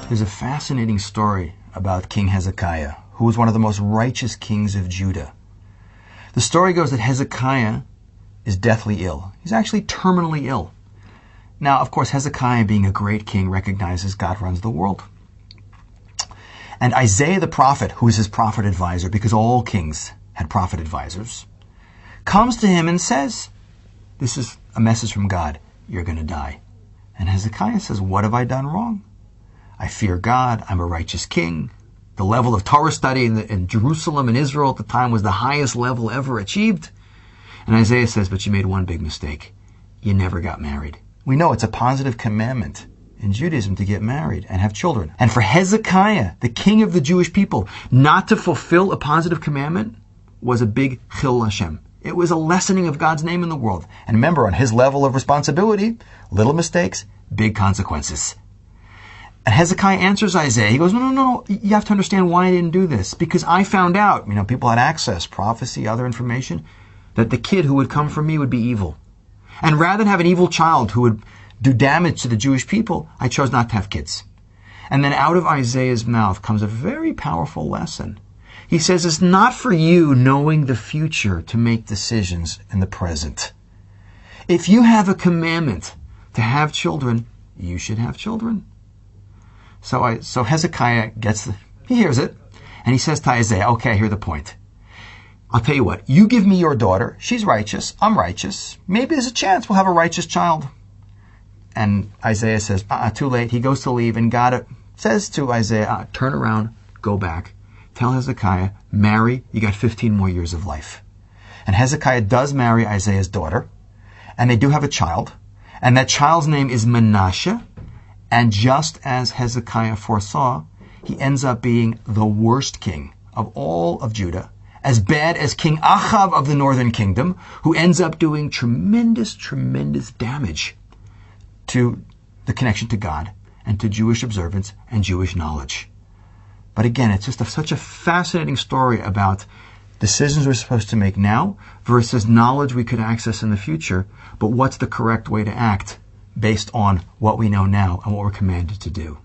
There's a fascinating story about King Hezekiah, who was one of the most righteous kings of Judah. The story goes that Hezekiah is deathly ill. He's actually terminally ill. Now, of course, Hezekiah, being a great king, recognizes God runs the world. And Isaiah the prophet, who is his prophet advisor, because all kings had prophet advisors, comes to him and says, this is a message from God, you're going to die. And Hezekiah says, what have I done wrong? I fear God, I'm a righteous king. The level of Torah study in Jerusalem and Israel at the time was the highest level ever achieved. And Isaiah says, but you made one big mistake. You never got married. We know it's a positive commandment in Judaism to get married and have children. And for Hezekiah, the king of the Jewish people, not to fulfill a positive commandment was a big chil Hashem. It was a lessening of God's name in the world. And remember, on his level of responsibility, little mistakes, big consequences. And Hezekiah answers Isaiah. He goes, no, you have to understand why I didn't do this. Because I found out, people had access, prophecy, other information, that the kid who would come from me would be evil. And rather than have an evil child who would do damage to the Jewish people, I chose not to have kids. And then out of Isaiah's mouth comes a very powerful lesson. He says, it's not for you, knowing the future, to make decisions in the present. If you have a commandment to have children, you should have children. So Hezekiah he hears it, and he says to Isaiah, okay, I hear the point. I'll tell you what, you give me your daughter, she's righteous, I'm righteous, maybe there's a chance we'll have a righteous child. And Isaiah says, too late. He goes to leave, and God says to Isaiah, turn around, go back. Tell Hezekiah, marry, you got 15 more years of life. And Hezekiah does marry Isaiah's daughter, and they do have a child, and that child's name is Manasseh, and just as Hezekiah foresaw, he ends up being the worst king of all of Judah, as bad as King Achav of the northern kingdom, who ends up doing tremendous, tremendous damage to the connection to God and to Jewish observance and Jewish knowledge. But again, it's just such a fascinating story about decisions we're supposed to make now versus knowledge we could access in the future, but what's the correct way to act based on what we know now and what we're commanded to do.